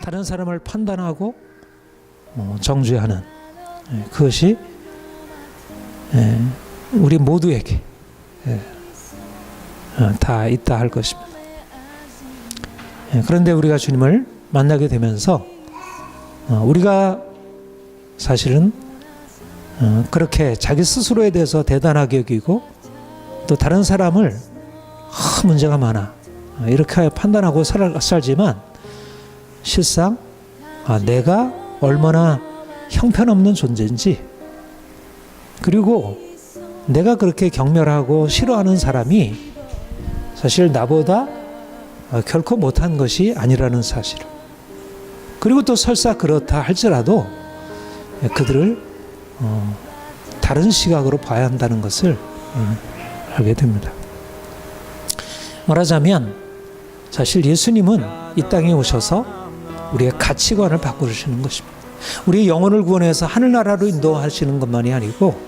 다른 사람을 판단하고 정죄하는 그것이 우리 모두에게 다 있다 할 것입니다. 그런데 우리가 주님을 만나게 되면서 우리가 사실은 그렇게 자기 스스로에 대해서 대단하게 여기고 또 다른 사람을 문제가 많아 이렇게 판단하고 살지만 실상 내가 얼마나 형편없는 존재인지, 그리고 내가 그렇게 경멸하고 싫어하는 사람이 사실 나보다 결코 못한 것이 아니라는 사실을, 그리고 또 설사 그렇다 할지라도 그들을 다른 시각으로 봐야 한다는 것을 알게 됩니다. 말하자면 사실 예수님은 이 땅에 오셔서 우리의 가치관을 바꾸시는 것입니다. 우리의 영혼을 구원해서 하늘나라로 인도하시는 것만이 아니고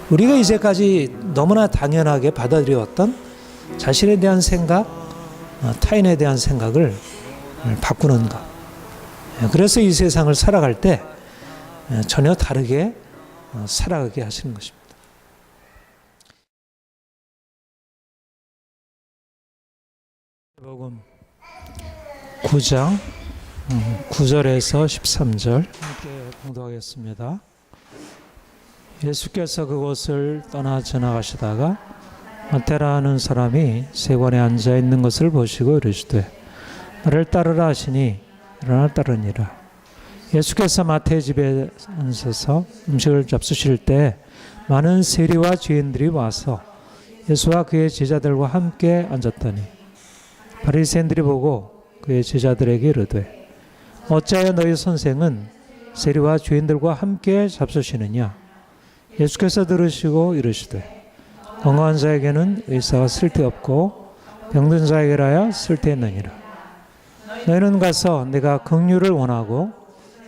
우리가 이제까지 너무나 당연하게 받아들여왔던 자신에 대한 생각, 타인에 대한 생각을 바꾸는 것. 그래서 이 세상을 살아갈 때 전혀 다르게 살아가게 하시는 것입니다. 복음 9장 9절에서 13절 함께 공독하겠습니다. 예수께서 그곳을 떠나 지나가시다가 마테라는 사람이 세관에 앉아 있는 것을 보시고 이르시되 나를 따르라 하시니 일어나 따르니라. 예수께서 마태의 집에 앉아서 음식을 잡수실 때 많은 세리와 죄인들이 와서 예수와 그의 제자들과 함께 앉았더니 바리새인들이 보고 그의 제자들에게 이르되 어찌하여 너희 선생은 세리와 죄인들과 함께 잡수시느냐. 예수께서 들으시고 이르시되 건강한 자에게는 의사가 쓸데없고 병든 자에게라야 쓸데있느니라. 너희는 가서 내가 긍휼을 원하고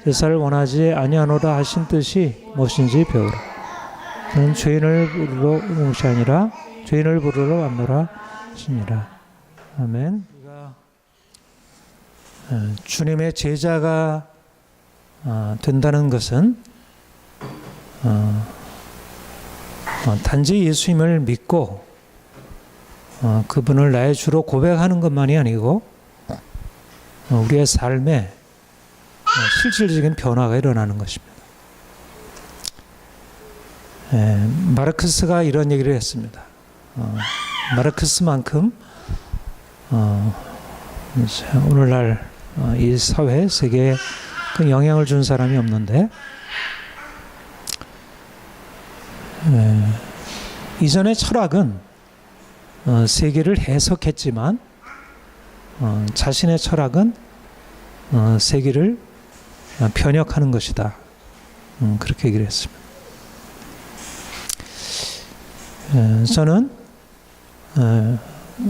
제사를 원하지 아니하노라 하신 뜻이 무엇인지 배우라. 그는 죄인을 부르러 온 것이 아니라 죄인을 부르러 왔노라 하시니라. 아멘. 우리가 주님의 제자가 된다는 것은 단지 예수님을 믿고 그분을 나의 주로 고백하는 것만이 아니고 우리의 삶에 실질적인 변화가 일어나는 것입니다. 마르크스가 이런 얘기를 했습니다. 마르크스만큼 오늘날 이 사회, 세계에 그 영향을 준 사람이 없는데 이전의 철학은 세계를 해석했지만 자신의 철학은 세계를 변혁하는 것이다. 그렇게 얘기를 했습니다. 저는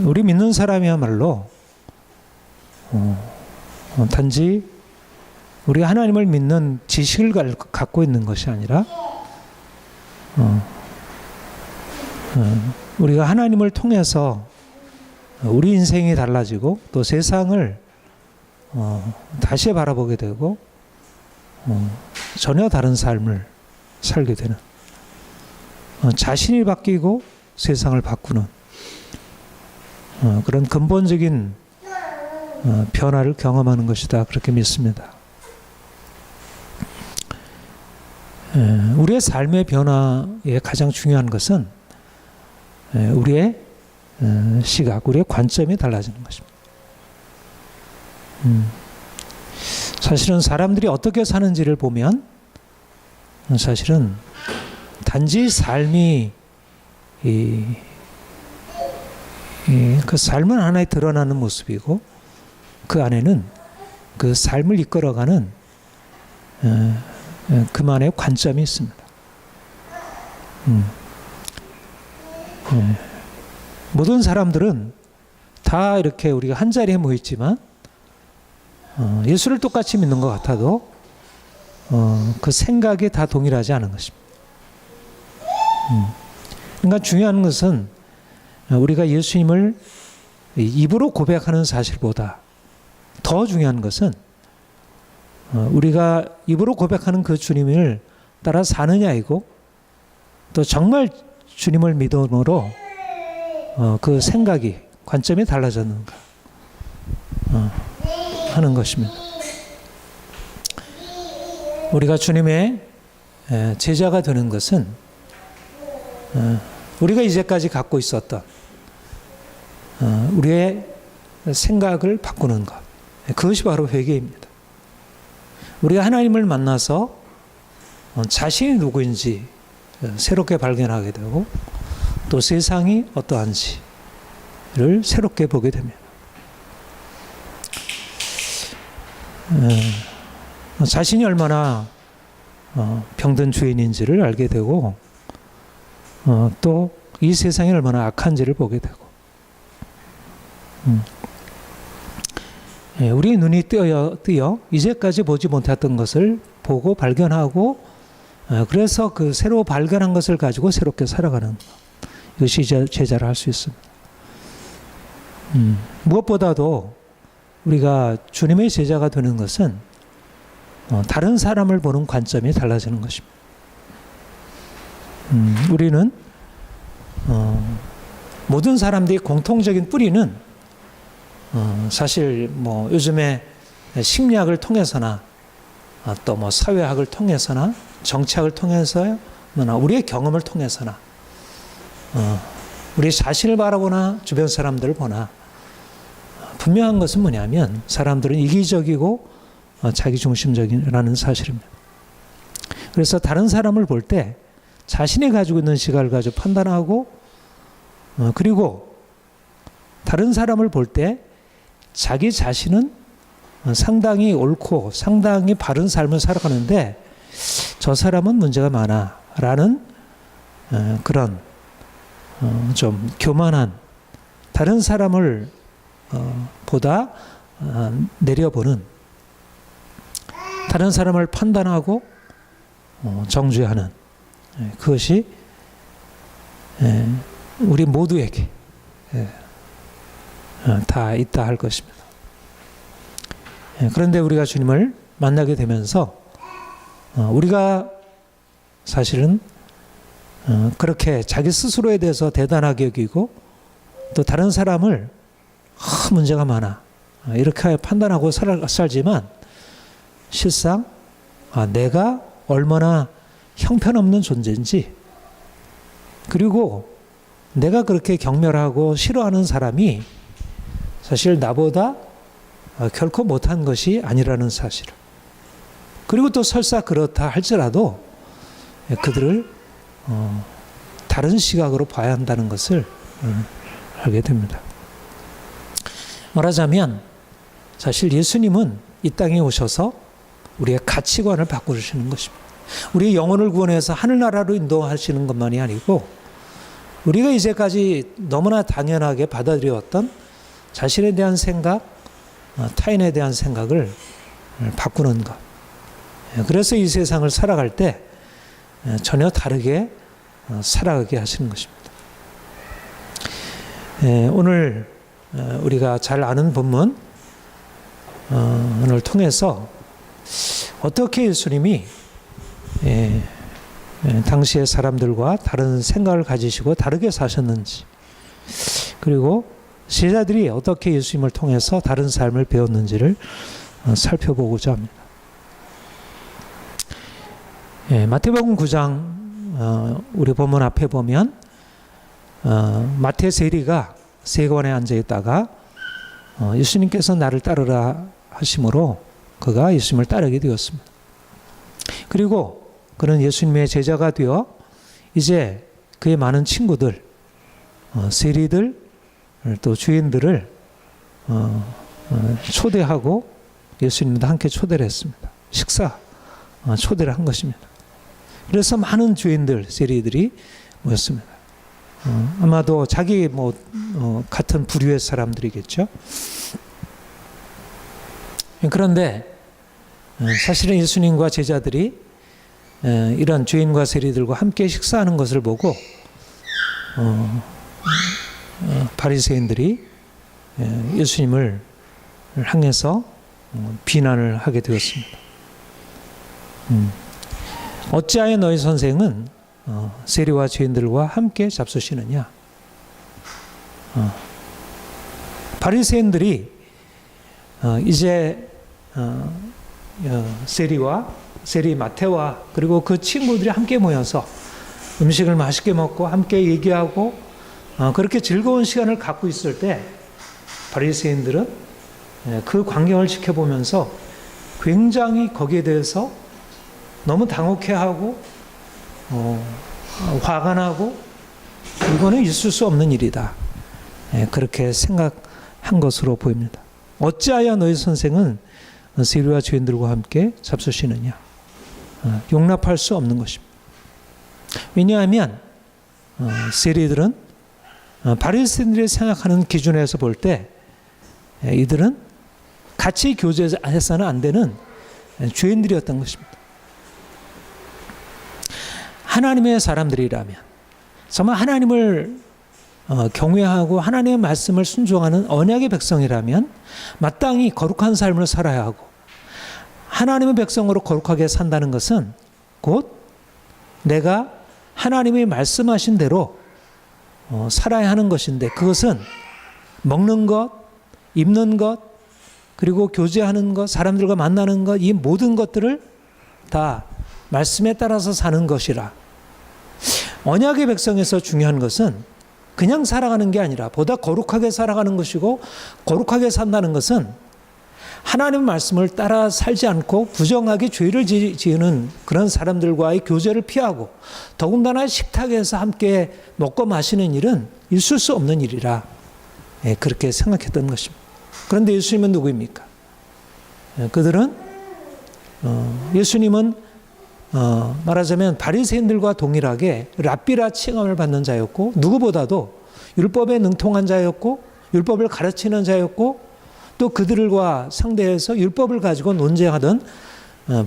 우리 믿는 사람이야말로 단지 우리가 하나님을 믿는 지식을 갖고 있는 것이 아니라 우리가 하나님을 통해서 우리 인생이 달라지고 또 세상을 다시 바라보게 되고 전혀 다른 삶을 살게 되는, 자신이 바뀌고 세상을 바꾸는 그런 근본적인 변화를 경험하는 것이다. 그렇게 믿습니다. 우리의 삶의 변화에 가장 중요한 것은 우리의 시각, 우리의 관점이 달라지는 것입니다. 사실은 사람들이 어떻게 사는지를 보면 사실은 단지 삶이 그 삶은 하나의 드러나는 모습이고 그 안에는 그 삶을 이끌어가는 그만의 관점이 있습니다. 모든 사람들은 다 이렇게 우리가 한 자리에 모였지만 예수를 똑같이 믿는 것 같아도 그 생각이 다 동일하지 않은 것입니다. 그러니까 중요한 것은 우리가 예수님을 입으로 고백하는 사실보다 더 중요한 것은 우리가 입으로 고백하는 그 주님을 따라 사느냐이고 또 정말 주님을 믿음으로 그 생각이 관점이 달라졌는가 하는 것입니다. 우리가 주님의 제자가 되는 것은 우리가 이제까지 갖고 있었던 우리의 생각을 바꾸는 것, 그것이 바로 회개입니다. 우리가 하나님을 만나서 자신이 누구인지 새롭게 발견하게 되고 또 세상이 어떠한지를 새롭게 보게 됩니다. 자신이 얼마나 병든 죄인인지를 알게 되고 또 이 세상이 얼마나 악한지를 보게 되고 우리의 눈이 뜨여 이제까지 보지 못했던 것을 보고 발견하고 그래서 그 새로 발견한 것을 가지고 새롭게 살아가는 것. 이것이 제자를 할 수 있습니다. 무엇보다도 우리가 주님의 제자가 되는 것은 다른 사람을 보는 관점이 달라지는 것입니다. 우리는 모든 사람들이 공통적인 뿌리는 사실 뭐 요즘에 심리학을 통해서나 또 뭐 사회학을 통해서나 정치학을 통해서나 우리의 경험을 통해서나 우리 자신을 바라보나 주변 사람들을 보나 분명한 것은 뭐냐면 사람들은 이기적이고 자기중심적이라는 사실입니다. 그래서 다른 사람을 볼 때 자신이 가지고 있는 시각을 가지고 판단하고 그리고 다른 사람을 볼 때 자기 자신은 상당히 옳고 상당히 바른 삶을 살아가는데 저 사람은 문제가 많아 라는 그런 좀 교만한 다른 사람을 보다 내려보는 다른 사람을 판단하고 정죄하는 그것이 우리 모두에게 다 있다 할 것입니다. 그런데 우리가 주님을 만나게 되면서 우리가 사실은 그렇게 자기 스스로에 대해서 대단하게 여기고 또 다른 사람을 문제가 많아 이렇게 판단하고 살지만 실상 내가 얼마나 형편없는 존재인지 그리고 내가 그렇게 경멸하고 싫어하는 사람이 사실 나보다 결코 못한 것이 아니라는 사실을 그리고 또 설사 그렇다 할지라도 그들을 다른 시각으로 봐야 한다는 것을 알게 됩니다. 말하자면 사실 예수님은 이 땅에 오셔서 우리의 가치관을 바꾸시는 것입니다. 우리의 영혼을 구원해서 하늘나라로 인도하시는 것만이 아니고 우리가 이제까지 너무나 당연하게 받아들여왔던 자신에 대한 생각, 타인에 대한 생각을 바꾸는 것. 그래서 이 세상을 살아갈 때 전혀 다르게 살아가게 하시는 것입니다. 오늘 우리가 잘 아는 본문을 통해서 어떻게 예수님이 당시의 사람들과 다른 생각을 가지시고 다르게 사셨는지 그리고 제자들이 어떻게 예수님을 통해서 다른 삶을 배웠는지를 살펴보고자 합니다. 마태복음 9장 우리 본문 앞에 보면 마태 세리가 세관에 앉아 있다가 예수님께서 나를 따르라 하심으로 그가 예수님을 따르게 되었습니다. 그리고 그는 예수님의 제자가 되어 이제 그의 많은 친구들, 세리들, 또 주인들을 초대하고 예수님도 함께 초대를 했습니다. 식사 초대를 한 것입니다. 그래서 많은 주인들, 세리들이 모였습니다. 아마도 자기 같은 부류의 사람들이겠죠. 그런데 사실은 예수님과 제자들이 이런 주인과 세리들과 함께 식사하는 것을 보고 바리새인들이 예수님을 향해서 비난을 하게 되었습니다. 어찌하여 너희 선생은 세리와 죄인들과 함께 잡수시느냐? 바리새인들이 이제 세리 마태와 그리고 그 친구들이 함께 모여서 음식을 맛있게 먹고 함께 얘기하고 그렇게 즐거운 시간을 갖고 있을 때 바리새인들은 그 광경을 지켜보면서 굉장히 거기에 대해서 너무 당혹해하고 화가 나고 이거는 있을 수 없는 일이다. 그렇게 생각한 것으로 보입니다. 어찌하여 너희 선생은 세리와 죄인들과 함께 잡수시느냐? 용납할 수 없는 것입니다. 왜냐하면 세리들은 바리새인들이 생각하는 기준에서 볼 때 이들은 같이 교제해서는 안 되는 죄인들이었던 것입니다. 하나님의 사람들이라면 정말 하나님을 경외하고 하나님의 말씀을 순종하는 언약의 백성이라면 마땅히 거룩한 삶을 살아야 하고 하나님의 백성으로 거룩하게 산다는 것은 곧 내가 하나님이 말씀하신 대로 살아야 하는 것인데 그것은 먹는 것, 입는 것, 그리고 교제하는 것, 사람들과 만나는 것, 이 모든 것들을 다 말씀에 따라서 사는 것이라. 언약의 백성에서 중요한 것은 그냥 살아가는 게 아니라 보다 거룩하게 살아가는 것이고 거룩하게 산다는 것은 하나님의 말씀을 따라 살지 않고 부정하게 죄를 지으는 그런 사람들과의 교제를 피하고 더군다나 식탁에서 함께 먹고 마시는 일은 있을 수 없는 일이라 그렇게 생각했던 것입니다. 그런데 예수님은 누구입니까? 그들은 예수님은 말하자면 바리새인들과 동일하게 랍비라 칭함을 받는 자였고 누구보다도 율법에 능통한 자였고 율법을 가르치는 자였고 또 그들과 상대해서 율법을 가지고 논쟁하던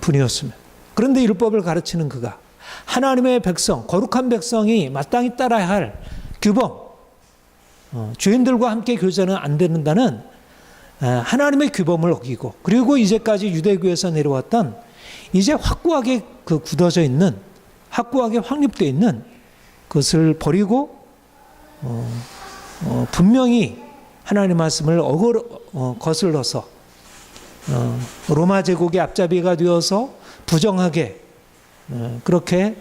분이었습니다. 그런데 율법을 가르치는 그가 하나님의 백성, 거룩한 백성이 마땅히 따라야 할 규범, 죄인들과 함께 교제는 안 된다는 하나님의 규범을 어기고 그리고 이제까지 유대교에서 내려왔던 이제 확고하게 굳어져 있는 확고하게 확립되어 있는 그것을 버리고 분명히 하나님의 말씀을 거슬러서 로마 제국의 앞잡이가 되어서 부정하게 그렇게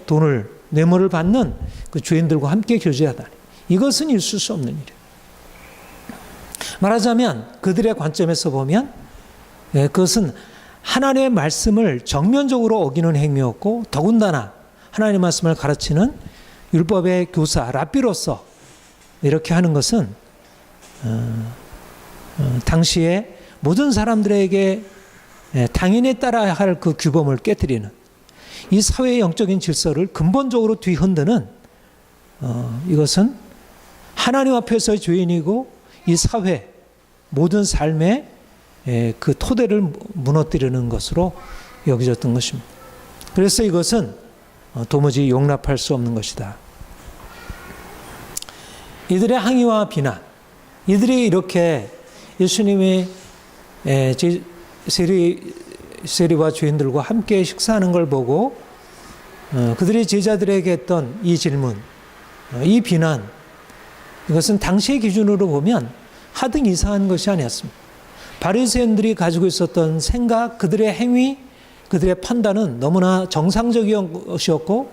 뇌물을 받는 그 죄인들과 함께 교제하다니 이것은 있을 수 없는 일이에요. 말하자면 그들의 관점에서 보면 그것은 하나님의 말씀을 정면적으로 어기는 행위였고 더군다나 하나님의 말씀을 가르치는 율법의 교사 랍비로서 이렇게 하는 것은 당시에 모든 사람들에게 당연히 따라야 할 그 규범을 깨뜨리는 이 사회의 영적인 질서를 근본적으로 뒤흔드는 이것은 하나님 앞에서의 죄인이고 이 사회 모든 삶의 그 토대를 무너뜨리는 것으로 여겨졌던 것입니다. 그래서 이것은 도무지 용납할 수 없는 것이다. 이들의 항의와 비난, 이들이 이렇게 예수님이 세리와 죄인들과 함께 식사하는 걸 보고 그들이 제자들에게 했던 이 질문, 이 비난, 이것은 당시의 기준으로 보면 하등 이상한 것이 아니었습니다. 바리새인들이 가지고 있었던 생각, 그들의 행위, 그들의 판단은 너무나 정상적인 것이었고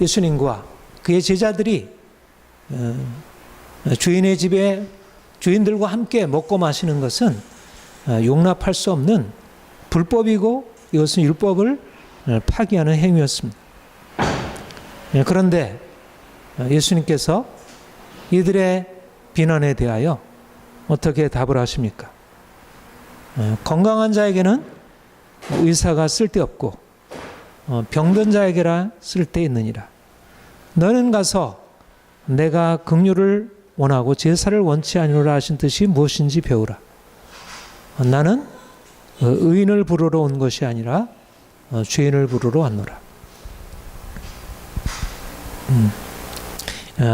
예수님과 그의 제자들이 주인의 집에 주인들과 함께 먹고 마시는 것은 용납할 수 없는 불법이고 이것은 율법을 파기하는 행위였습니다. 그런데 예수님께서 이들의 비난에 대하여 어떻게 답을 하십니까? 건강한 자에게는 의사가 쓸데없고 병든 자에게라 쓸데있느니라. 너는 가서 내가 긍휼을 원하고 제사를 원치 아니노라 하신 뜻이 무엇인지 배우라. 나는 의인을 부르러 온 것이 아니라 죄인을 부르러 왔노라.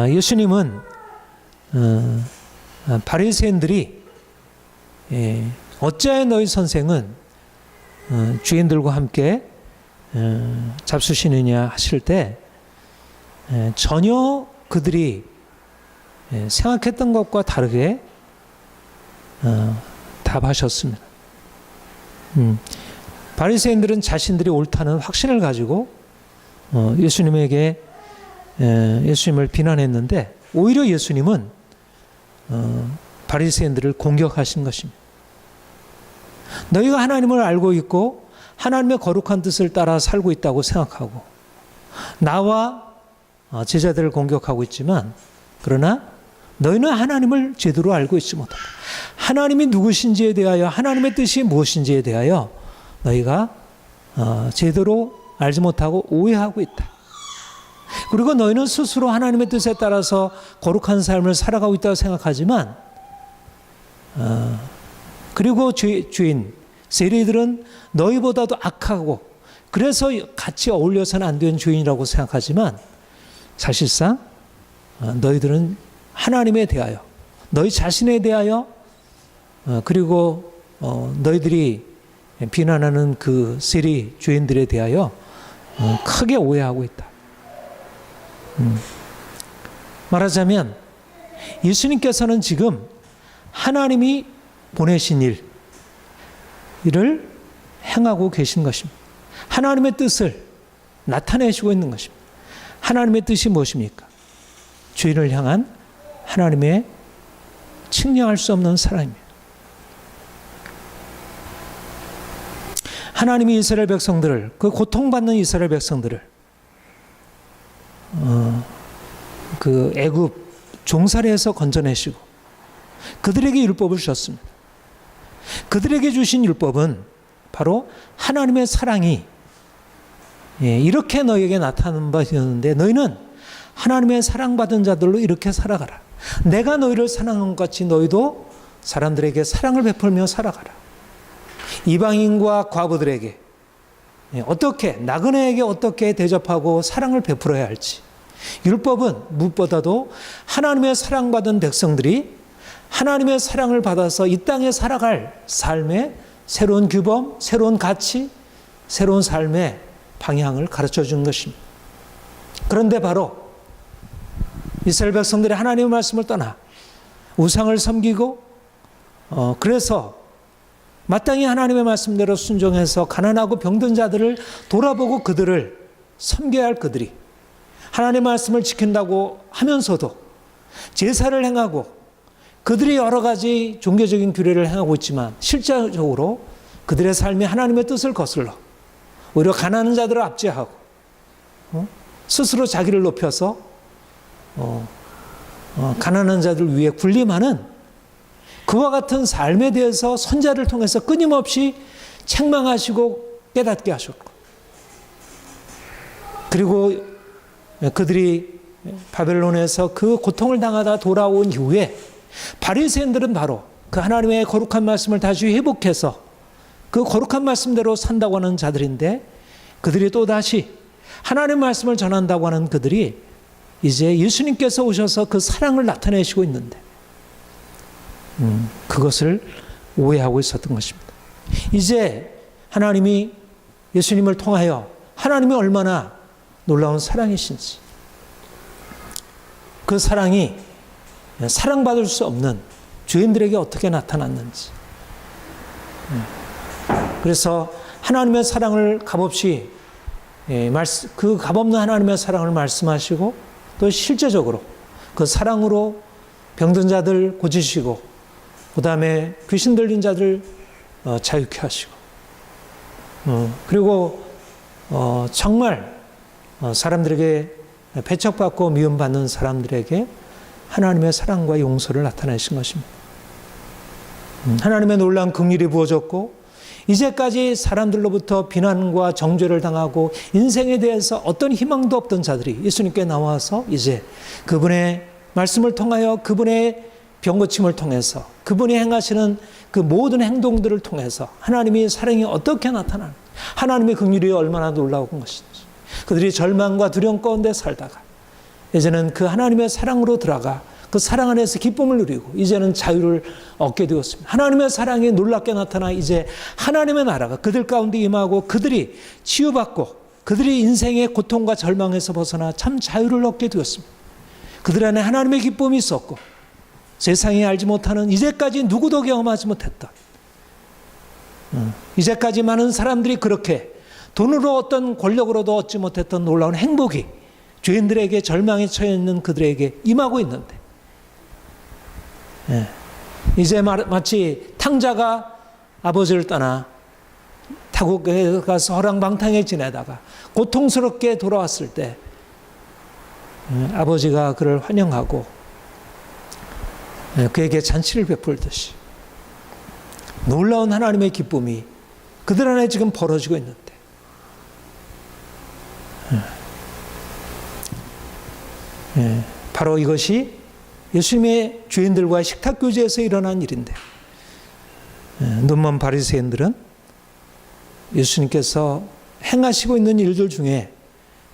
예수님은 바리새인들이 어찌하여 너희 선생은 죄인들과 함께 잡수시느냐 하실 때 전혀 그들이 생각했던 것과 다르게 답하셨습니다. 바리새인들은 자신들이 옳다는 확신을 가지고 예수님에게 예수님을 비난했는데 오히려 예수님은 바리새인들을 공격하신 것입니다. 너희가 하나님을 알고 있고 하나님의 거룩한 뜻을 따라 살고 있다고 생각하고 나와 제자들을 공격하고 있지만 그러나 너희는 하나님을 제대로 알고 있지 못한다. 하나님이 누구신지에 대하여 하나님의 뜻이 무엇인지에 대하여 너희가 제대로 알지 못하고 오해하고 있다. 그리고 너희는 스스로 하나님의 뜻에 따라서 거룩한 삶을 살아가고 있다고 생각하지만 그리고 주인 세리들은 너희보다도 악하고 그래서 같이 어울려서는 안 되는 주인이라고 생각하지만 사실상 너희들은 하나님에 대하여 너희 자신에 대하여 그리고 너희들이 비난하는 그 세리 주인들에 대하여 크게 오해하고 있다. 말하자면 예수님께서는 지금 하나님이 보내신 일을 행하고 계신 것입니다. 하나님의 뜻을 나타내시고 있는 것입니다. 하나님의 뜻이 무엇입니까? 주인을 향한 하나님의 측량할 수 없는 사랑입니다. 하나님이 이스라엘 백성들을 그 고통받는 이스라엘 백성들을 그 애굽 종살이에서 건져내시고 그들에게 율법을 주셨습니다. 그들에게 주신 율법은 바로 하나님의 사랑이 이렇게 너희에게 나타나는 바였는데 너희는 하나님의 사랑받은 자들로 이렇게 살아가라. 내가 너희를 사랑한 것 같이 너희도 사람들에게 사랑을 베풀며 살아가라. 이방인과 과부들에게 어떻게 나그네에게 어떻게 대접하고 사랑을 베풀어야 할지 율법은 무엇보다도 하나님의 사랑받은 백성들이 하나님의 사랑을 받아서 이 땅에 살아갈 삶의 새로운 규범, 새로운 가치, 새로운 삶의 방향을 가르쳐 주는 것입니다. 그런데 바로 이스라엘 백성들이 하나님의 말씀을 떠나 우상을 섬기고 그래서 마땅히 하나님의 말씀대로 순종해서 가난하고 병든 자들을 돌아보고 그들을 섬겨야 할 그들이 하나님의 말씀을 지킨다고 하면서도 제사를 행하고 그들이 여러 가지 종교적인 규례를 행하고 있지만 실제적으로 그들의 삶이 하나님의 뜻을 거슬러 오히려 가난한 자들을 압제하고 스스로 자기를 높여서 가난한 자들 위에 군림하는 그와 같은 삶에 대해서 선자를 통해서 끊임없이 책망하시고 깨닫게 하셨고 그리고 그들이 바벨론에서 그 고통을 당하다 돌아온 이후에 바리새인들은 바로 그 하나님의 거룩한 말씀을 다시 회복해서 그 거룩한 말씀대로 산다고 하는 자들인데 그들이 또다시 하나님의 말씀을 전한다고 하는 그들이 이제 예수님께서 오셔서 그 사랑을 나타내시고 있는데 그것을 오해하고 있었던 것입니다. 이제 하나님이 예수님을 통하여 하나님이 얼마나 놀라운 사랑이신지 그 사랑이 사랑받을 수 없는 죄인들에게 어떻게 나타났는지 그래서 하나님의 사랑을 값없이 그 값없는 하나님의 사랑을 말씀하시고 또 실제적으로 그 사랑으로 병든 자들 고치시고 그 다음에 귀신 들린 자들 자유케 하시고 그리고 정말 사람들에게 배척받고 미움받는 사람들에게 하나님의 사랑과 용서를 나타내신 것입니다. 하나님의 놀라운 긍휼이 부어졌고 이제까지 사람들로부터 비난과 정죄를 당하고 인생에 대해서 어떤 희망도 없던 자들이 예수님께 나와서 이제 그분의 말씀을 통하여 그분의 병고침을 통해서 그분이 행하시는 그 모든 행동들을 통해서 하나님의 사랑이 어떻게 나타나는 하나님의 긍휼이 얼마나 놀라운 것인지 그들이 절망과 두려움 가운데 살다가 이제는 그 하나님의 사랑으로 들어가 그 사랑 안에서 기쁨을 누리고 이제는 자유를 얻게 되었습니다. 하나님의 사랑이 놀랍게 나타나 이제 하나님의 나라가 그들 가운데 임하고 그들이 치유받고 그들이 인생의 고통과 절망에서 벗어나 참 자유를 얻게 되었습니다. 그들 안에 하나님의 기쁨이 있었고 세상이 알지 못하는, 이제까지 누구도 경험하지 못했던, 이제까지 많은 사람들이 그렇게 돈으로 어떤 권력으로도 얻지 못했던 놀라운 행복이 죄인들에게, 절망에 처해 있는 그들에게 임하고 있는데, 이제 마치 탕자가 아버지를 떠나 타국에 가서 허랑방탕에 지내다가 고통스럽게 돌아왔을 때 아버지가 그를 환영하고 그에게 잔치를 베풀듯이 놀라운 하나님의 기쁨이 그들 안에 지금 벌어지고 있는데, 바로 이것이 예수님의 죄인들과의 식탁교제에서 일어난 일인데, 눈먼 바리새인들은 예수님께서 행하시고 있는 일들 중에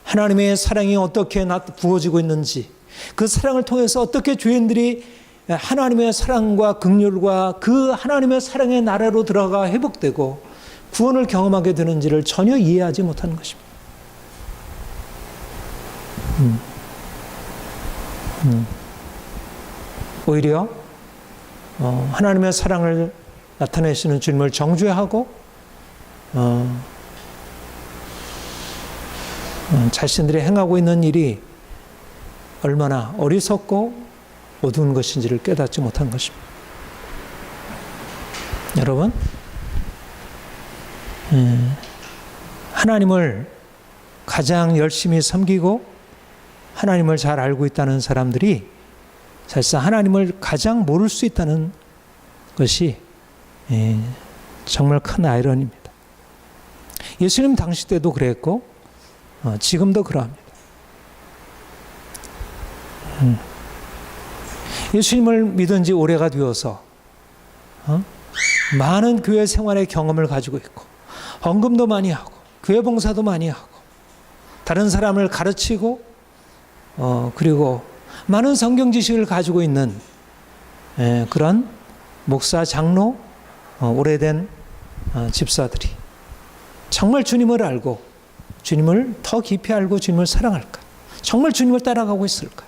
하나님의 사랑이 어떻게 부어지고 있는지, 그 사랑을 통해서 어떻게 죄인들이 하나님의 사랑과 긍휼과 그 하나님의 사랑의 나라로 들어가 회복되고 구원을 경험하게 되는지를 전혀 이해하지 못하는 것입니다. 오히려 하나님의 사랑을 나타내시는 주님을 정죄하고 자신들이 행하고 있는 일이 얼마나 어리석고 어두운 것인지를 깨닫지 못한 것입니다. 여러분, 하나님을 가장 열심히 섬기고 하나님을 잘 알고 있다는 사람들이 사실상 하나님을 가장 모를 수 있다는 것이 정말 큰 아이러니입니다. 예수님 당시 때도 그랬고 지금도 그러합니다. 예수님을 믿은 지 오래가 되어서 많은 교회 생활의 경험을 가지고 있고 헌금도 많이 하고 교회 봉사도 많이 하고 다른 사람을 가르치고 그리고 많은 성경 지식을 가지고 있는 그런 목사, 장로, 오래된 집사들이 정말 주님을 알고 주님을 더 깊이 알고 주님을 사랑할까? 정말 주님을 따라가고 있을까?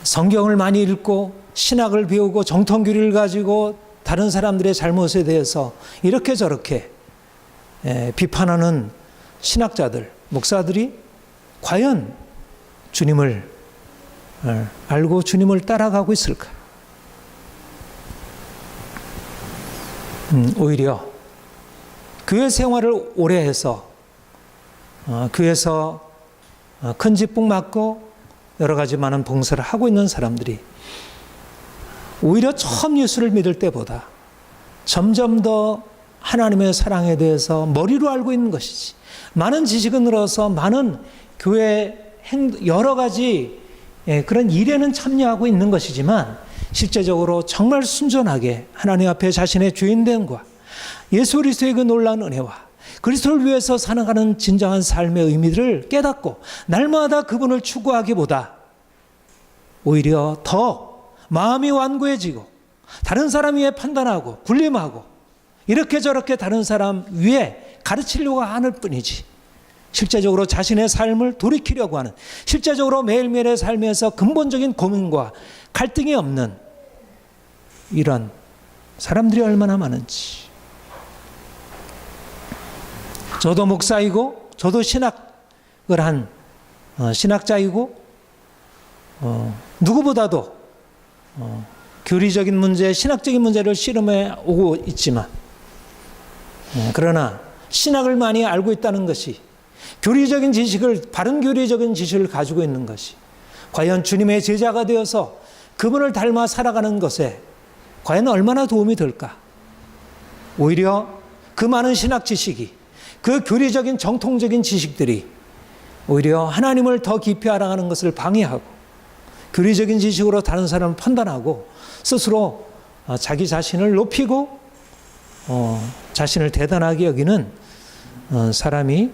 성경을 많이 읽고 신학을 배우고 정통교리를 가지고 다른 사람들의 잘못에 대해서 이렇게 저렇게 비판하는 신학자들, 목사들이 과연 주님을 알고 주님을 따라가고 있을까? 오히려 교회 생활을 오래 해서 교회에서 큰 집복 맞고 여러 가지 많은 봉사를 하고 있는 사람들이 오히려 처음 예수를 믿을 때보다 점점 더 하나님의 사랑에 대해서 머리로 알고 있는 것이지, 많은 지식은 늘어서 많은 교회 여러 가지 그런 일에는 참여하고 있는 것이지만 실제적으로 정말 순전하게 하나님 앞에 자신의 죄인됨과 예수 그리스도의 그 놀라운 은혜와 그리스도를 위해서 살아가는 진정한 삶의 의미를 깨닫고 날마다 그분을 추구하기보다 오히려 더 마음이 완고해지고 다른 사람 위에 판단하고 군림하고 이렇게 저렇게 다른 사람 위에 가르치려고 하는 뿐이지, 실제적으로 자신의 삶을 돌이키려고 하는, 실제적으로 매일매일의 삶에서 근본적인 고민과 갈등이 없는 이런 사람들이 얼마나 많은지. 저도 목사이고 저도 신학을 한 신학자이고 누구보다도 교리적인 문제, 신학적인 문제를 씨름해 오고 있지만 그러나 신학을 많이 알고 있다는 것이, 교리적인 지식을, 바른 교리적인 지식을 가지고 있는 것이 과연 주님의 제자가 되어서 그분을 닮아 살아가는 것에 과연 얼마나 도움이 될까? 오히려 그 많은 신학 지식이, 그 교리적인 정통적인 지식들이 오히려 하나님을 더 깊이 알아가는 것을 방해하고 교리적인 지식으로 다른 사람을 판단하고 스스로 자기 자신을 높이고 자신을 대단하게 여기는 사람이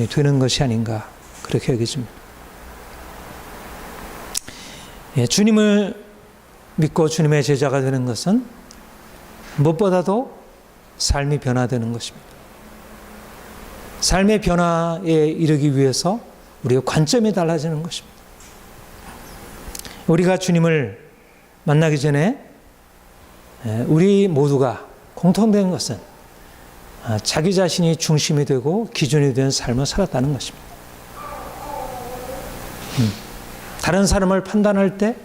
되는 것이 아닌가, 그렇게 여겨집니다. 주님을 믿고 주님의 제자가 되는 것은 무엇보다도 삶이 변화되는 것입니다. 삶의 변화에 이르기 위해서 우리의 관점이 달라지는 것입니다. 우리가 주님을 만나기 전에 우리 모두가 공통된 것은 자기 자신이 중심이 되고 기준이 된 삶을 살았다는 것입니다. 다른 사람을 판단할 때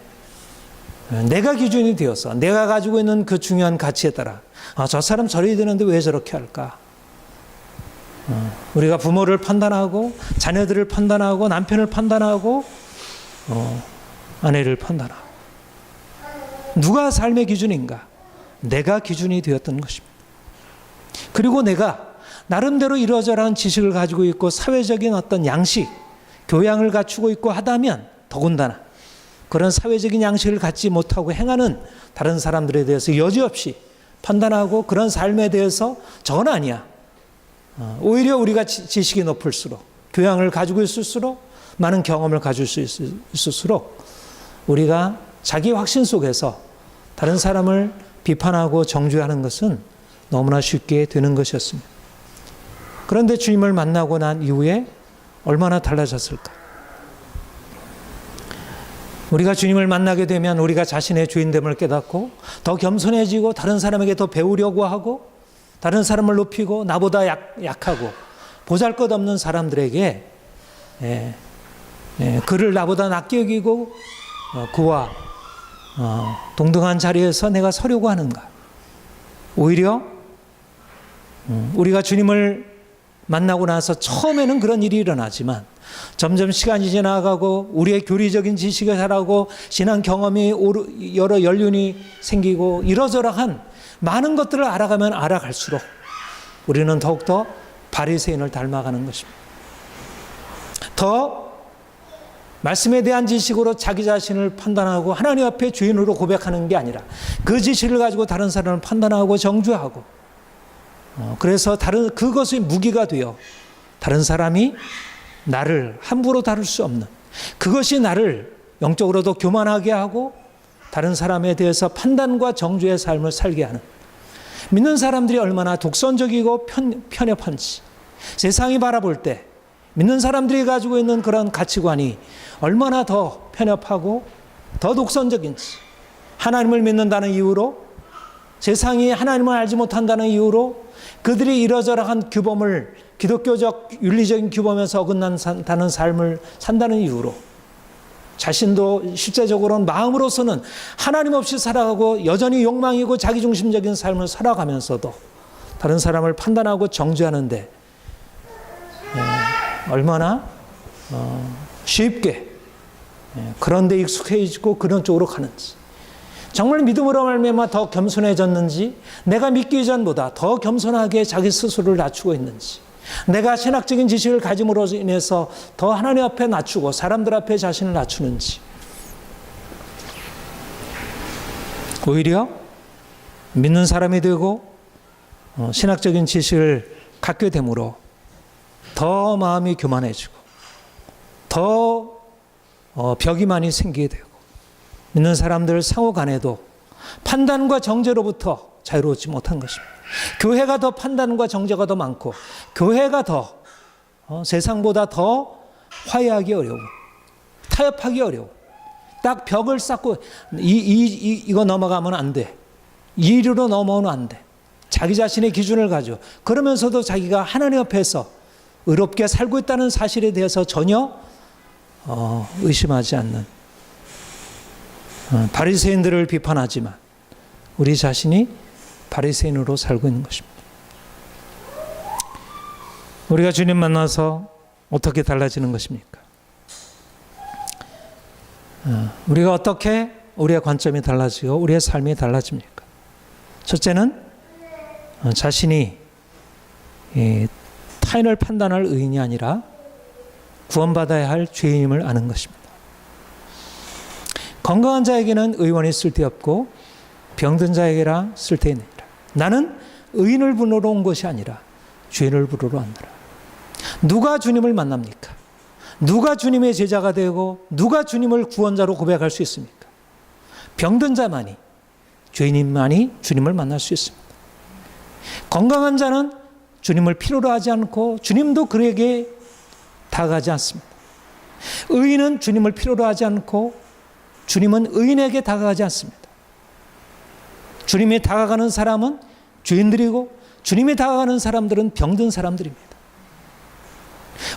내가 기준이 되어서 내가 가지고 있는 그 중요한 가치에 따라 저 사람 저래야 되는데 왜 저렇게 할까? 우리가 부모를 판단하고 자녀들을 판단하고 남편을 판단하고 아내를 판단하고 누가 삶의 기준인가? 내가 기준이 되었던 것입니다. 그리고 내가 나름대로 이러저러한 지식을 가지고 있고 사회적인 어떤 양식, 교양을 갖추고 있고 하다면 더군다나 그런 사회적인 양식을 갖지 못하고 행하는 다른 사람들에 대해서 여지없이 판단하고 그런 삶에 대해서 저건 아니야. 오히려 우리가 지식이 높을수록 교양을 가지고 있을수록 많은 경험을 가질 수 있을수록 우리가 자기 확신 속에서 다른 사람을 비판하고 정죄하는 것은 너무나 쉽게 되는 것이었습니다. 그런데 주님을 만나고 난 이후에 얼마나 달라졌을까? 우리가 주님을 만나게 되면 우리가 자신의 주인됨을 깨닫고 더 겸손해지고 다른 사람에게 더 배우려고 하고 다른 사람을 높이고 나보다 약하고 보잘것없는 사람들에게 그를 나보다 낮게 여기고 그와 동등한 자리에서 내가 서려고 하는가? 오히려 우리가 주님을 만나고 나서 처음에는 그런 일이 일어나지만 점점 시간이 지나가고 우리의 교리적인 지식을 자라고 신앙 경험이 여러 연륜이 생기고 이러저러한 많은 것들을 알아가면 알아갈수록 우리는 더욱더 바리새인을 닮아가는 것입니다. 더 말씀에 대한 지식으로 자기 자신을 판단하고 하나님 앞에 주인으로 고백하는 게 아니라 그 지식을 가지고 다른 사람을 판단하고 정죄하고 그래서 그것이 무기가 되어 다른 사람이 나를 함부로 다룰 수 없는 그것이 나를 영적으로도 교만하게 하고 다른 사람에 대해서 판단과 정죄의 삶을 살게 하는 믿는 사람들이 얼마나 독선적이고 편협한지 세상이 바라볼 때 믿는 사람들이 가지고 있는 그런 가치관이 얼마나 더 편협하고 더 독선적인지 하나님을 믿는다는 이유로 세상이 하나님을 알지 못한다는 이유로 그들이 이러저러한 규범을 기독교적 윤리적인 규범에서 어긋난다는 삶을 산다는 이유로 자신도 실제적으로는 마음으로서는 하나님 없이 살아가고 여전히 욕망이고 자기중심적인 삶을 살아가면서도 다른 사람을 판단하고 정죄하는데 얼마나 쉽게 그런 데 익숙해지고 그런 쪽으로 가는지 정말 믿음으로 말미암아 더 겸손해졌는지 내가 믿기 전보다 더 겸손하게 자기 스스로를 낮추고 있는지 내가 신학적인 지식을 가짐으로 인해서 더 하나님 앞에 낮추고 사람들 앞에 자신을 낮추는지 오히려 믿는 사람이 되고 신학적인 지식을 갖게 되므로 더 마음이 교만해지고 더 벽이 많이 생기게 되고 믿는 사람들 상호 간에도 판단과 정죄로부터 자유롭지 못한 것입니다. 교회가 더 판단과 정죄가 더 많고 교회가 더 세상보다 더 화해하기 어려워 타협하기 어려워 딱 벽을 쌓고 이거 넘어가면 안 돼 이리로 넘어오면 안 돼 자기 자신의 기준을 가지고 그러면서도 자기가 하나님 앞에서 의롭게 살고 있다는 사실에 대해서 전혀 의심하지 않는 바리새인들을 비판하지만 우리 자신이 바리새인으로 살고 있는 것입니다. 우리가 주님 만나서 어떻게 달라지는 것입니까? 우리가 어떻게 우리의 관점이 달라지고 우리의 삶이 달라집니까? 첫째는 자신이 타인을 판단할 의인이 아니라 구원받아야 할 죄인임을 아는 것입니다. 건강한 자에게는 의원이 쓸데없고 병든 자에게라 쓸데있느니라. 나는 의인을 부르러 온 것이 아니라 죄인을 부르러 왔노라. 누가 주님을 만납니까? 누가 주님의 제자가 되고 누가 주님을 구원자로 고백할 수 있습니까? 병든 자만이 죄인만이 주님을 만날 수 있습니다. 건강한 자는 주님을 필요로 하지 않고 주님도 그에게 다가가지 않습니다. 의인은 주님을 필요로 하지 않고 주님은 의인에게 다가가지 않습니다. 주님이 다가가는 사람은 죄인들이고 주님이 다가가는 사람들은 병든 사람들입니다.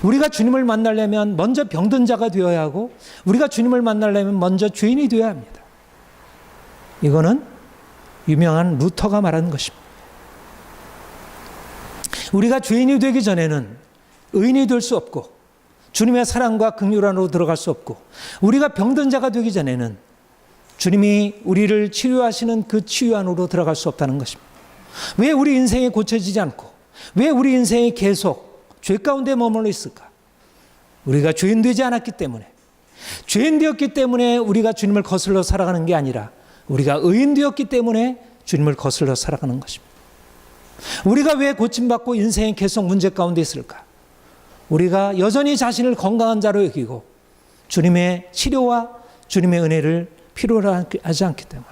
우리가 주님을 만나려면 먼저 병든 자가 되어야 하고 우리가 주님을 만나려면 먼저 죄인이 되어야 합니다. 이거는 유명한 루터가 말하는 것입니다. 우리가 죄인이 되기 전에는 의인이 될 수 없고 주님의 사랑과 긍휼 안으로 들어갈 수 없고 우리가 병든 자가 되기 전에는 주님이 우리를 치료하시는 그 치유 안으로 들어갈 수 없다는 것입니다. 왜 우리 인생이 고쳐지지 않고 왜 우리 인생이 계속 죄 가운데 머물러 있을까? 우리가 죄인 되지 않았기 때문에 죄인 되었기 때문에 우리가 주님을 거슬러 살아가는 게 아니라 우리가 의인 되었기 때문에 주님을 거슬러 살아가는 것입니다. 우리가 왜 고침받고 인생이 계속 문제 가운데 있을까? 우리가 여전히 자신을 건강한 자로 여기고 주님의 치료와 주님의 은혜를 필요로 하지 않기 때문에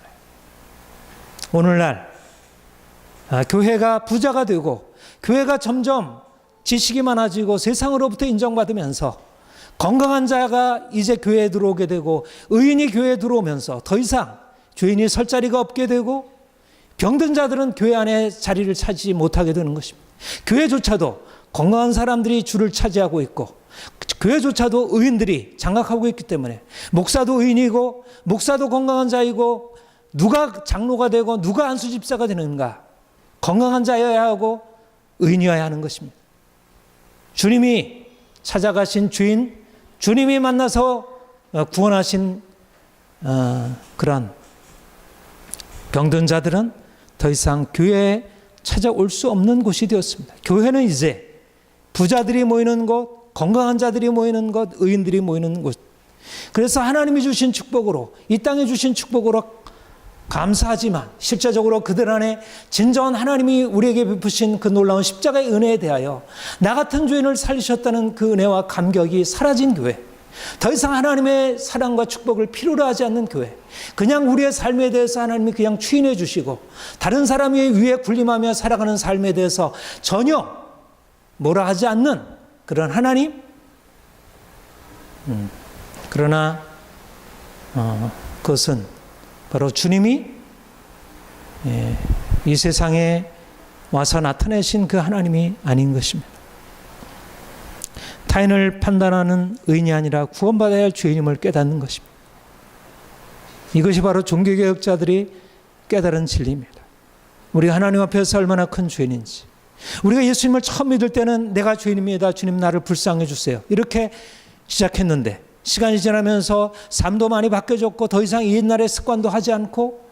오늘날 교회가 부자가 되고 교회가 점점 지식이 많아지고 세상으로부터 인정받으면서 건강한 자가 이제 교회에 들어오게 되고 의인이 교회에 들어오면서 더 이상 죄인이 설 자리가 없게 되고 병든 자들은 교회 안에 자리를 차지하지 못하게 되는 것입니다. 교회조차도 건강한 사람들이 줄을 차지하고 있고 교회조차도 의인들이 장악하고 있기 때문에 목사도 의인이고 목사도 건강한 자이고 누가 장로가 되고 누가 안수집사가 되는가? 건강한 자여야 하고 의인이어야 하는 것입니다. 주님이 찾아가신 주인, 주님이 만나서 구원하신 그런 병든 자들은 더 이상 교회에 찾아올 수 없는 곳이 되었습니다. 교회는 이제 부자들이 모이는 곳, 건강한 자들이 모이는 곳, 의인들이 모이는 곳. 그래서 하나님이 주신 축복으로, 이 땅에 주신 축복으로 감사하지만 실제적으로 그들 안에 진정한 하나님이 우리에게 베푸신 그 놀라운 십자가의 은혜에 대하여 나 같은 죄인을 살리셨다는 그 은혜와 감격이 사라진 교회, 더 이상 하나님의 사랑과 축복을 필요로 하지 않는 교회, 그냥 우리의 삶에 대해서 하나님이 그냥 추인해 주시고 다른 사람이 위에 군림하며 살아가는 삶에 대해서 전혀 뭐라 하지 않는 그런 하나님. 그러나 그것은 바로 주님이 이 세상에 와서 나타내신 그 하나님이 아닌 것입니다. 타인을 판단하는 의인이 아니라 구원받아야 할 죄인임을 깨닫는 것입니다. 이것이 바로 종교개혁자들이 깨달은 진리입니다. 우리가 하나님 앞에서 얼마나 큰 죄인인지, 우리가 예수님을 처음 믿을 때는 내가 죄인입니다, 주님 나를 불쌍해 주세요, 이렇게 시작했는데 시간이 지나면서 삶도 많이 바뀌어졌고 더 이상 옛날의 습관도 하지 않고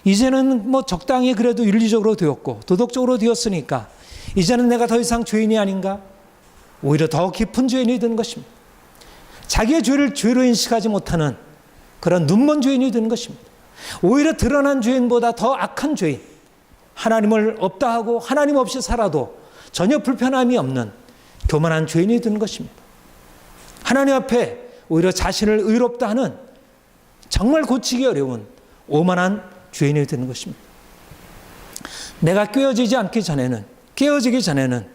이제는 뭐 적당히 그래도 윤리적으로 되었고 도덕적으로 되었으니까 이제는 내가 더 이상 죄인이 아닌가? 오히려 더 깊은 죄인이 된 것입니다. 자기의 죄를 죄로 인식하지 못하는 그런 눈먼 죄인이 된 것입니다. 오히려 드러난 죄인보다 더 악한 죄인, 하나님을 없다 하고 하나님 없이 살아도 전혀 불편함이 없는 교만한 죄인이 된 것입니다. 하나님 앞에 오히려 자신을 의롭다 하는 정말 고치기 어려운 오만한 죄인이 되는 것입니다. 내가 깨어지기 전에는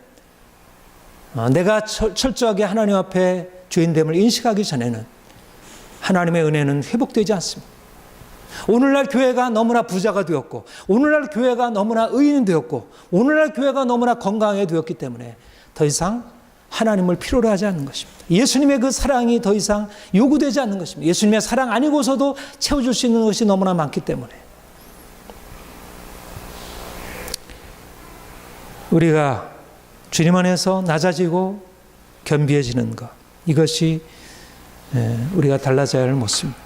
내가 철저하게 하나님 앞에 죄인됨을 인식하기 전에는 하나님의 은혜는 회복되지 않습니다. 오늘날 교회가 너무나 부자가 되었고 오늘날 교회가 너무나 의인이 되었고 오늘날 교회가 너무나 건강하게 되었기 때문에 더 이상 하나님을 필요로 하지 않는 것입니다. 예수님의 그 사랑이 더 이상 요구되지 않는 것입니다. 예수님의 사랑 아니고서도 채워줄 수 있는 것이 너무나 많기 때문에 우리가 주님 안에서 낮아지고 겸비해지는 것, 이것이 우리가 달라져야 할 모습입니다.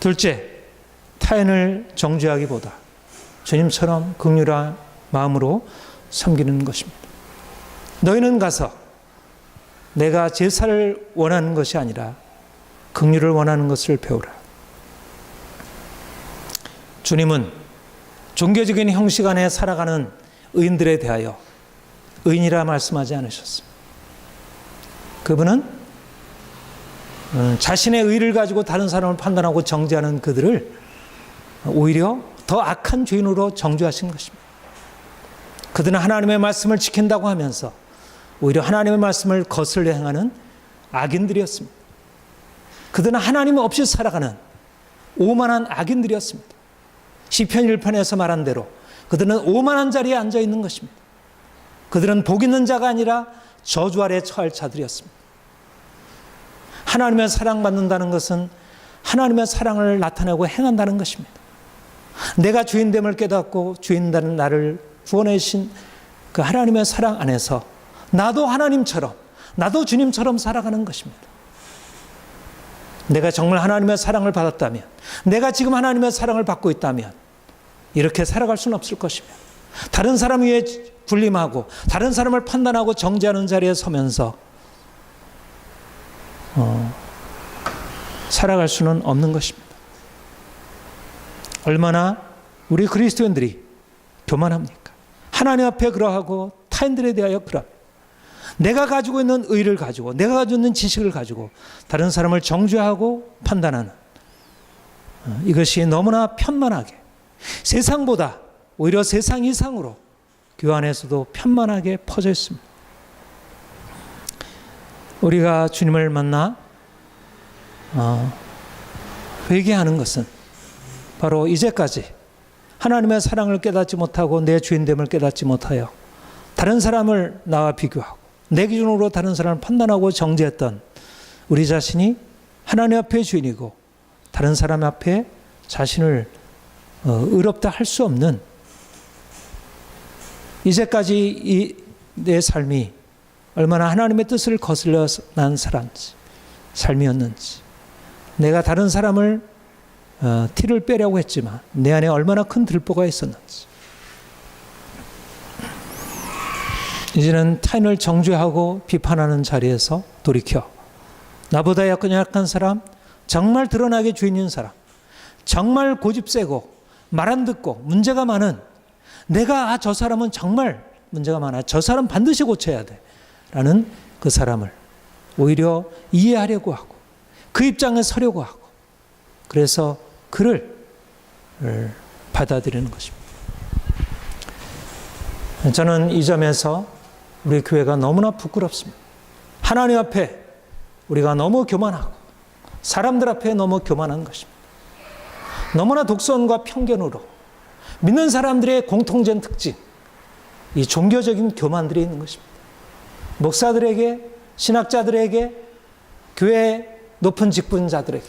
둘째, 타인을 정죄하기보다 주님처럼 긍휼한 마음으로 섬기는 것입니다. 너희는 가서 내가 제사를 원하는 것이 아니라 긍휼을 원하는 것을 배우라. 주님은 종교적인 형식 안에 살아가는 의인들에 대하여 의인이라 말씀하지 않으셨습니다. 그분은 자신의 의를 가지고 다른 사람을 판단하고 정죄하는 그들을 오히려 더 악한 죄인으로 정죄하신 것입니다. 그들은 하나님의 말씀을 지킨다고 하면서 오히려 하나님의 말씀을 거슬려 행하는 악인들이었습니다. 그들은 하나님 없이 살아가는 오만한 악인들이었습니다. 시편 1편에서 말한 대로 그들은 오만한 자리에 앉아 있는 것입니다. 그들은 복 있는 자가 아니라 저주 아래 처할 자들이었습니다. 하나님의 사랑받는다는 것은 하나님의 사랑을 나타내고 행한다는 것입니다. 내가 주인됨을 깨닫고 주인다는 나를 구원해 주신 그 하나님의 사랑 안에서 나도 하나님처럼, 나도 주님처럼 살아가는 것입니다. 내가 정말 하나님의 사랑을 받았다면, 내가 지금 하나님의 사랑을 받고 있다면 이렇게 살아갈 수는 없을 것입니다. 다른 사람 위에 군림하고 다른 사람을 판단하고 정죄하는 자리에 서면서 살아갈 수는 없는 것입니다. 얼마나 우리 그리스도인들이 교만합니까? 하나님 앞에 그러하고 타인들에 대하여 그러합니다. 내가 가지고 있는 의를 가지고 내가 가지고 있는 지식을 가지고 다른 사람을 정죄하고 판단하는 이것이 너무나 편만하게 세상보다 오히려 세상 이상으로 교회 안에서도 편만하게 퍼져 있습니다. 우리가 주님을 만나 회개하는 것은 바로 이제까지 하나님의 사랑을 깨닫지 못하고 내 주인됨을 깨닫지 못하여 다른 사람을 나와 비교하고 내 기준으로 다른 사람을 판단하고 정죄했던 우리 자신이 하나님 앞에 주인이고 다른 사람 앞에 자신을 의롭다 할 수 없는 이제까지 내 삶이 얼마나 하나님의 뜻을 거슬려 난 삶이었는지 내가 다른 사람을 티를 빼려고 했지만 내 안에 얼마나 큰 들보가 있었는지 이제는 타인을 정죄하고 비판하는 자리에서 돌이켜 나보다 약한 사람, 정말 드러나게 죄 있는 사람, 정말 고집 세고 말 안 듣고 문제가 많은 내가 저 사람은 정말 문제가 많아 저 사람 반드시 고쳐야 돼 라는 그 사람을 오히려 이해하려고 하고 그 입장에 서려고 하고 그래서 그를 받아들이는 것입니다. 저는 이 점에서 우리 교회가 너무나 부끄럽습니다. 하나님 앞에 우리가 너무 교만하고 사람들 앞에 너무 교만한 것입니다. 너무나 독선과 편견으로 믿는 사람들의 공통된 특징, 이 종교적인 교만들이 있는 것입니다. 목사들에게, 신학자들에게, 교회 높은 직분자들에게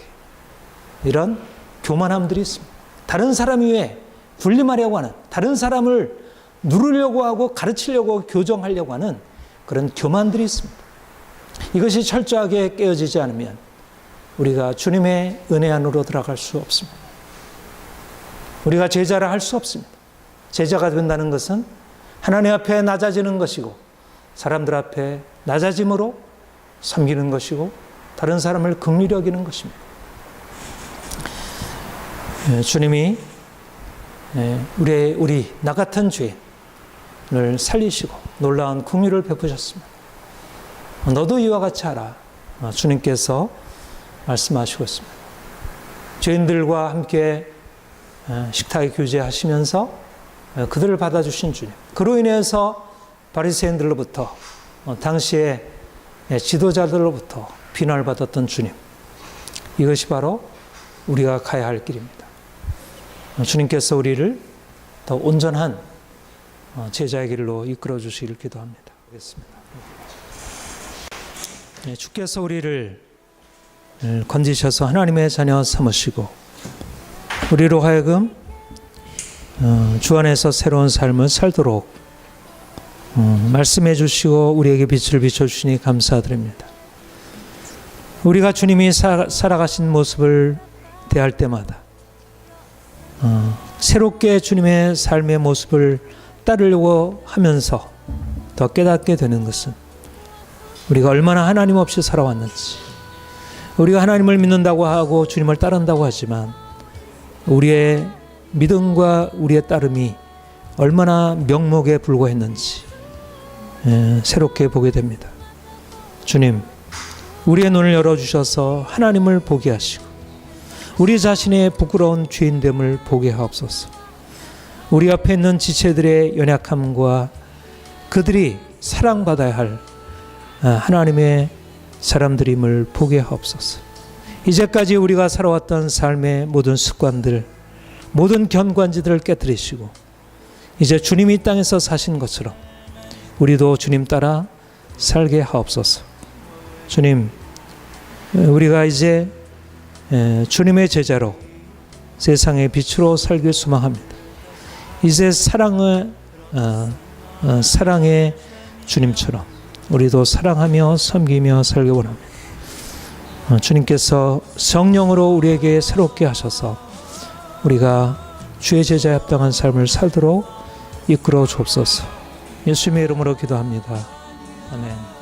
이런 교만함들이 있습니다. 다른 사람 위에 군림하려고 하는, 다른 사람을 누르려고 하고 가르치려고 하고 교정하려고 하는 그런 교만들이 있습니다. 이것이 철저하게 깨어지지 않으면 우리가 주님의 은혜 안으로 들어갈 수 없습니다. 우리가 제자라 할 수 없습니다. 제자가 된다는 것은 하나님 앞에 낮아지는 것이고 사람들 앞에 낮아짐으로 섬기는 것이고 다른 사람을 긍휼히 여기는 것입니다. 주님이 우리 나 같은 죄인을 살리시고 놀라운 긍휼을 베푸셨습니다. 너도 이와 같이 하라. 주님께서 말씀하시고 있습니다. 죄인들과 함께 식탁에 교제하시면서 그들을 받아주신 주님. 그로 인해서 바리새인들로부터 당시의 지도자들로부터 비난을 받았던 주님. 이것이 바로 우리가 가야 할 길입니다. 주님께서 우리를 더 온전한 제자의 길로 이끌어 주시기를 기도합니다. 하겠습니다. 주께서 우리를 건지셔서 하나님의 자녀 삼으시고 우리로 하여금 주 안에서 새로운 삶을 살도록 말씀해 주시고 우리에게 빛을 비춰주시니 감사드립니다. 우리가 주님이 살아가신 모습을 대할 때마다 새롭게 주님의 삶의 모습을 따르려고 하면서 더 깨닫게 되는 것은 우리가 얼마나 하나님 없이 살아왔는지, 우리가 하나님을 믿는다고 하고 주님을 따른다고 하지만 우리의 믿음과 우리의 따름이 얼마나 명목에 불과했는지 새롭게 보게 됩니다. 주님, 우리의 눈을 열어주셔서 하나님을 보게 하시고 우리 자신의 부끄러운 죄인됨을 보게 하옵소서. 우리 앞에 있는 지체들의 연약함과 그들이 사랑받아야 할 하나님의 사람들임을 보게 하옵소서. 이제까지 우리가 살아왔던 삶의 모든 습관들, 모든 견관지들을 깨뜨리시고 이제 주님이 이 땅에서 사신 것처럼 우리도 주님 따라 살게 하옵소서. 주님, 우리가 이제 주님의 제자로 세상의 빛으로 살길 소망합니다. 이제 사랑의 주님처럼 우리도 사랑하며 섬기며 살기 원합니다. 주님께서 성령으로 우리에게 새롭게 하셔서 우리가 주의 제자에 합당한 삶을 살도록 이끌어 주옵소서. 예수님의 이름으로 기도합니다. 아멘.